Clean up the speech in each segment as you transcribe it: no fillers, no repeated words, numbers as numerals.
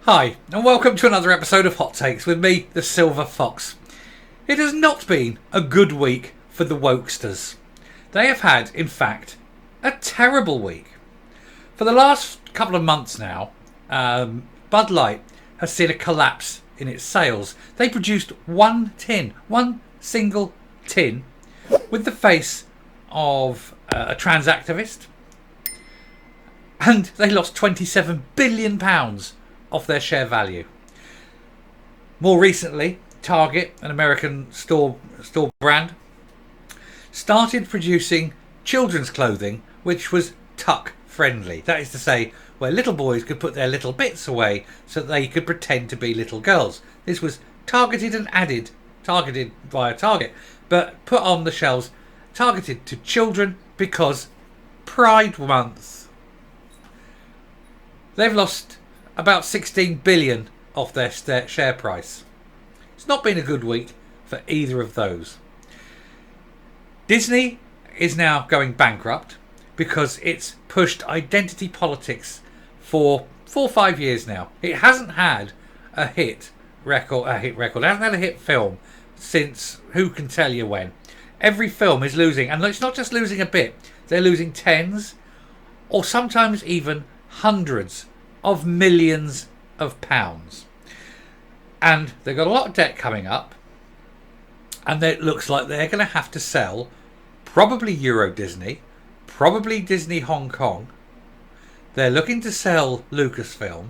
Hi, and welcome to another episode of Hot Takes with me, the Silver Fox. It has not been a good week for the wokesters. They have had, in fact, a terrible week. For the last couple of months now, Bud Light has seen a collapse in its sales. They produced one single tin, with the face of a trans activist, and they lost £27 billion off their share value. More recently, Target, an American store brand, started producing children's clothing which was tuck friendly. That is to say, where little boys could put their little bits away so that they could pretend to be little girls. This was targeted via Target, but put on the shelves, targeted to children because Pride Month. They've lost about 16 billion off their share price. It's not been a good week for either of those. Disney is now going bankrupt because it's pushed identity politics for 4 or 5 years now. It hasn't had a hit record. It hasn't had a hit film since who can tell you when. Every film is losing, and it's not just losing a bit. They're losing tens or sometimes even hundreds of millions of pounds. And they've got a lot of debt coming up, and it looks like they're going to have to sell probably Euro Disney, probably Disney Hong Kong. They're looking to sell Lucasfilm,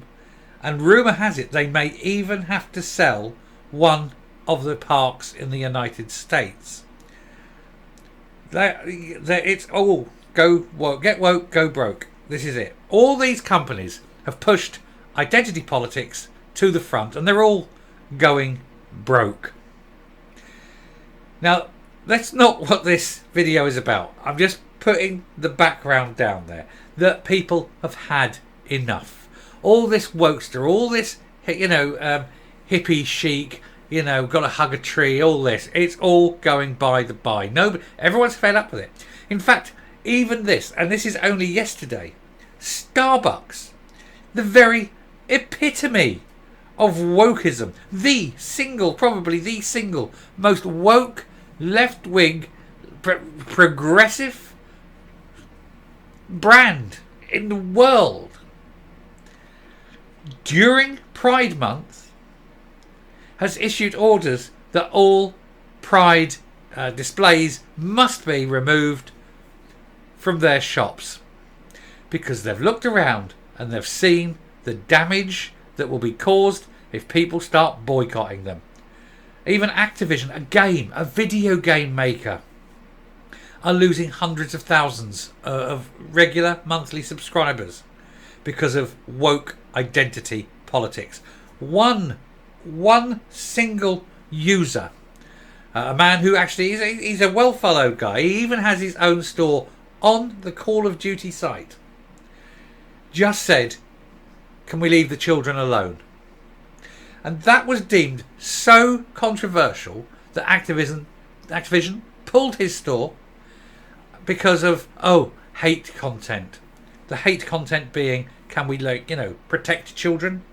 and rumour has it they may even have to sell one of the parks in the United States. It's all go woke, get woke, go broke. This is it. All these companies have pushed identity politics to the front, and they're all going broke. Now, that's not what this video is about. I'm just putting the background down there, that people have had enough. All this wokester, all this, hippie chic, gotta hug a tree, all this, it's all going by the by. Everyone's fed up with it. In fact, even this, and this is only yesterday, Starbucks, the very epitome of wokeism, probably the single most woke, left-wing, progressive brand in the world, during Pride Month, has issued orders that all Pride displays must be removed from their shops, because they've looked around and they've seen the damage that will be caused if people start boycotting them. Even Activision, a video game maker, are losing hundreds of thousands of regular monthly subscribers because of woke identity politics. One single user, a man who actually he's a well-followed guy. He even has his own store on the Call of Duty site. Just said, "Can we leave the children alone?" And that was deemed so controversial that Activision pulled his store because of hate content. The hate content being, can we protect children?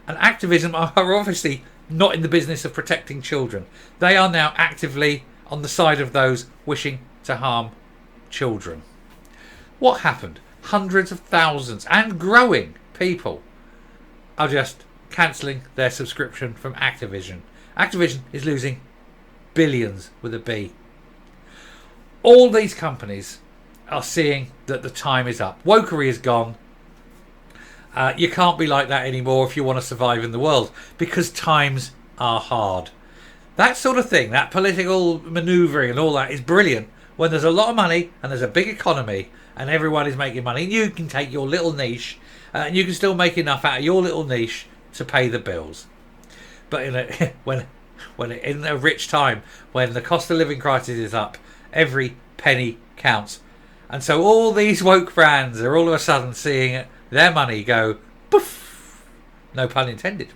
And Activision are obviously not in the business of protecting children. They are now actively on the side of those wishing to harm children. What happened? Hundreds of thousands and growing people are just cancelling their subscription from Activision. Activision is losing billions with a B. All these companies are seeing that the time is up. Wokery is gone. You can't be like that anymore if you want to survive in the world, because times are hard. That sort of thing, that political manoeuvring and all that, is brilliant when there's a lot of money and there's a big economy and everyone is making money. You can take your little niche and you can still make enough out of your little niche to pay the bills. But when in a rich time, when the cost of living crisis is up, every penny counts. And so all these woke brands are all of a sudden seeing their money go poof, no pun intended.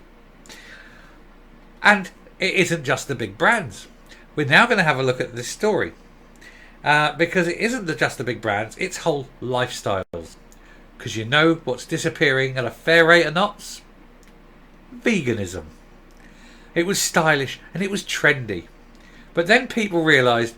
And it isn't just the big brands. We're now going to have a look at this story, because it isn't just the big brands, it's whole lifestyles. Because you know what's disappearing at a fair rate of knots? veganism. It was stylish and it was trendy. But then people realised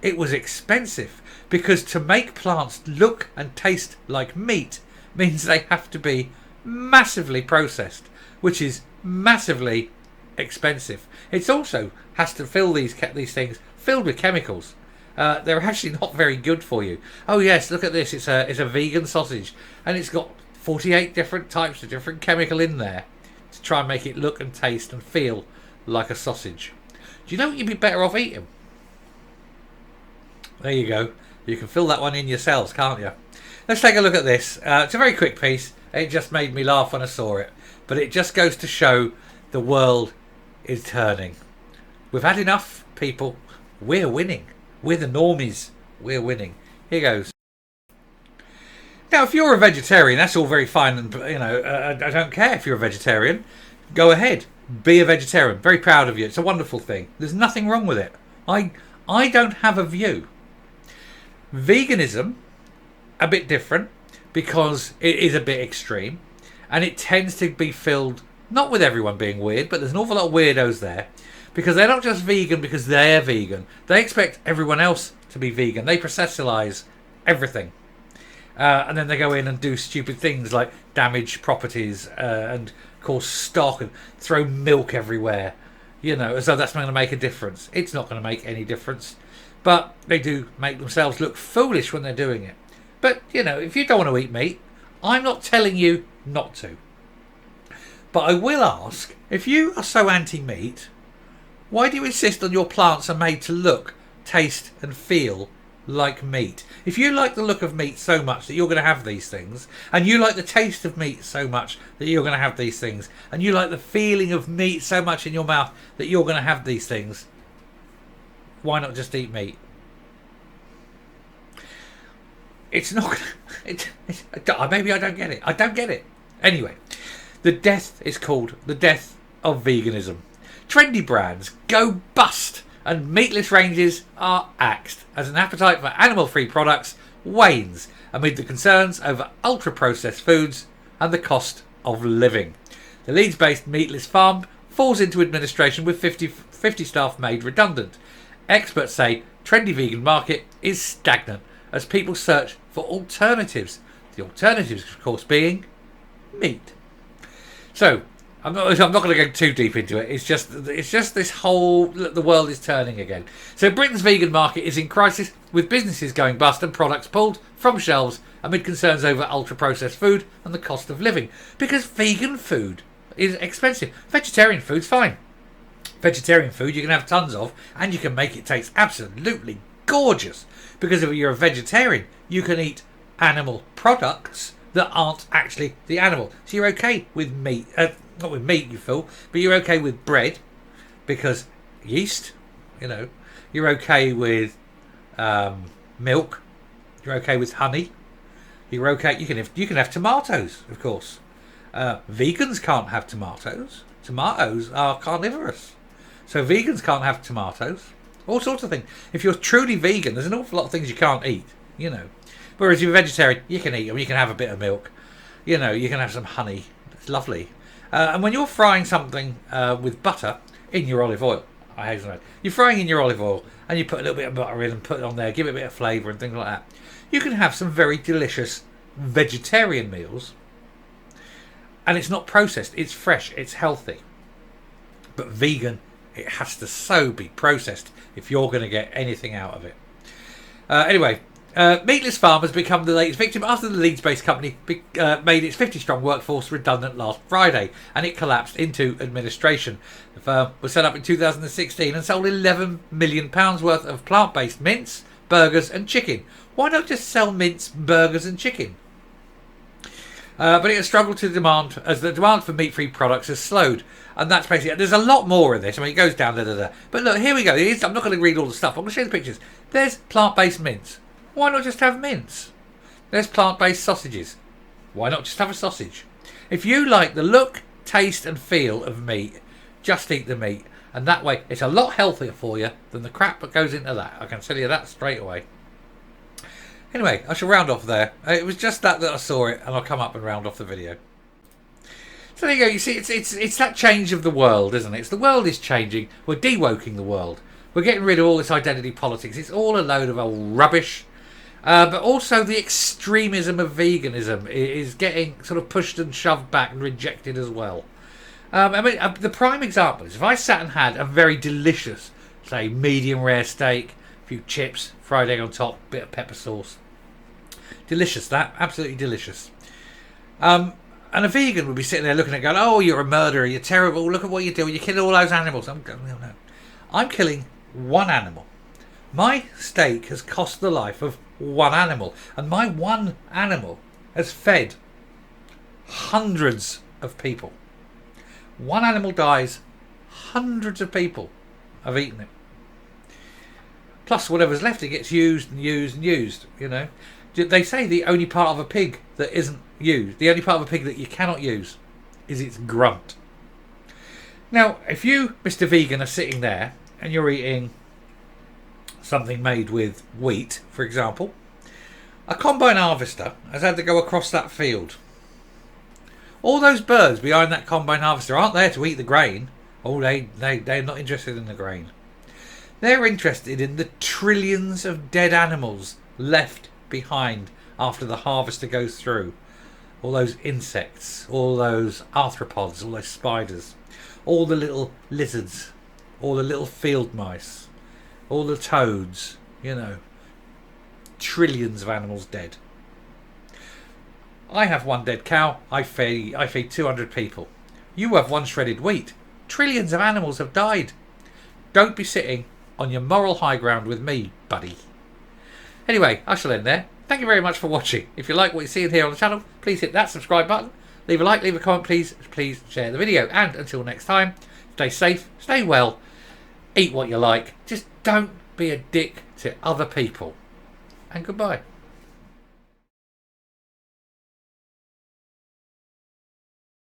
it was expensive, because to make plants look and taste like meat means they have to be massively processed, which is massively expensive. It also has to fill these things filled with chemicals. They're actually not very good for you. Oh yes, look at this. It's a vegan sausage, and it's got 48 different types of different chemical in there to try and make it look and taste and feel like a sausage. Do you know what you'd be better off eating? There you go. You can fill that one in yourselves, can't you? Let's take a look at this. It's a very quick piece. It just made me laugh when I saw it. But it just goes to show the world is turning. We've had enough, people. We're winning. We're the normies. We're winning. Here goes. Now, if you're a vegetarian, that's all very fine. And, you know, I don't care if you're a vegetarian. Go ahead. Be a vegetarian. Very proud of you. It's a wonderful thing. There's nothing wrong with it. I don't have a view. Veganism, a bit different, because it is a bit extreme, and it tends to be filled not with everyone being weird, but there's an awful lot of weirdos there, because they're not just vegan because they're vegan. They expect everyone else to be vegan. They processualize everything, and then they go in and do stupid things like damage properties and cause stock and throw milk everywhere, you know, as though that's going to make a difference. It's not going to make any difference. But they do make themselves look foolish when they're doing it. But, you know, if you don't want to eat meat, I'm not telling you not to. But I will ask, if you are so anti-meat, why do you insist on your plants are made to look, taste and feel like meat? If you like the look of meat so much that you're going to have these things, and you like the taste of meat so much that you're going to have these things, and you like the feeling of meat so much in your mouth that you're going to have these things, why not just eat meat? It's not. Maybe I don't get it. I don't get it. Anyway, the death is called the death of veganism. Trendy brands go bust, and meatless ranges are axed as an appetite for animal-free products wanes amid the concerns over ultra-processed foods and the cost of living. The Leeds-based meatless farm falls into administration with 50 staff made redundant. Experts say trendy vegan market is stagnant as people search for alternatives. The alternatives, of course, being meat. So I'm not going to go too deep into it. It's just this whole the world is turning again. So Britain's vegan market is in crisis, with businesses going bust and products pulled from shelves amid concerns over ultra-processed food and the cost of living. Because vegan food is expensive. Vegetarian food's fine. Vegetarian food you can have tons of, and you can make it taste absolutely gorgeous, because if you're a vegetarian you can eat animal products that aren't actually the animal. So you're okay with meat, not with meat you feel, but you're okay with bread because yeast, you know, you're okay with milk, you're okay with honey, you're okay, you can have tomatoes, of course. Vegans can't have tomatoes. Tomatoes are carnivorous. So vegans can't have tomatoes. All sorts of things. If you're truly vegan, there's an awful lot of things you can't eat, you know. Whereas if you're vegetarian, you can eat them. You can have a bit of milk. You know, you can have some honey. It's lovely. And when you're frying something with butter in your olive oil, I hasten to add, you're frying in your olive oil and you put a little bit of butter in and put it on there, give it a bit of flavour and things like that. You can have some very delicious vegetarian meals. And it's not processed. It's fresh. It's healthy. But vegan, it has to so be processed if you're going to get anything out of it. Anyway, Meatless Farm has become the latest victim after the Leeds-based company made its 50-strong workforce redundant last Friday, and it collapsed into administration. The firm was set up in 2016 and sold £11 million worth of plant-based mince, burgers and chicken. Why not just sell mince, burgers and chicken? But it has struggled to demand, as the demand for meat-free products has slowed. And that's basically it. There's a lot more of this. I mean, it goes down, But look, here we go. I'm not going to read all the stuff. I'm going to show you the pictures. There's plant-based mince. Why not just have mince? There's plant-based sausages. Why not just have a sausage? If you like the look, taste and feel of meat, just eat the meat. And that way, it's a lot healthier for you than the crap that goes into that. I can tell you that straight away. Anyway, I shall round off there. It was just that I saw it, and I'll come up and round off the video. So there you go. You see, it's that change of the world, isn't it? The world is changing. We're de-woking the world. We're getting rid of all this identity politics. It's all a load of old rubbish. But also the extremism of veganism is getting sort of pushed and shoved back and rejected as well. The prime example is if I sat and had a very delicious, say, medium rare steak, a few chips, fried egg on top, bit of pepper sauce. Delicious, that. Absolutely delicious. And a vegan would be sitting there looking at it going, oh, you're a murderer, you're terrible, look at what you're doing, you're killing all those animals. I'm going, no. I'm killing one animal. My steak has cost the life of one animal. And my one animal has fed hundreds of people. One animal dies, hundreds of people have eaten it. Plus whatever's left, it gets used and used and used, you know. They say the only part of a pig that isn't used, the only part of a pig that you cannot use, is its grunt. Now, if you, Mr. Vegan, are sitting there and you're eating something made with wheat, for example, a combine harvester has had to go across that field. All those birds behind that combine harvester aren't there to eat the grain. Oh, they're not interested in the grain. They're interested in the trillions of dead animals left behind after the harvester goes through. All those insects, all those arthropods, all those spiders, all the little lizards, all the little field mice, all the toads, you know. Trillions of animals dead. I have one dead cow, I feed 200 people. You have one shredded wheat. Trillions of animals have died. Don't be sitting on your moral high ground with me, buddy. Anyway, I shall end there. Thank you very much for watching. If you like what you see here on the channel, please hit that subscribe button. Leave a like, leave a comment, please share the video. And until next time, stay safe, stay well, eat what you like. Just don't be a dick to other people. And goodbye.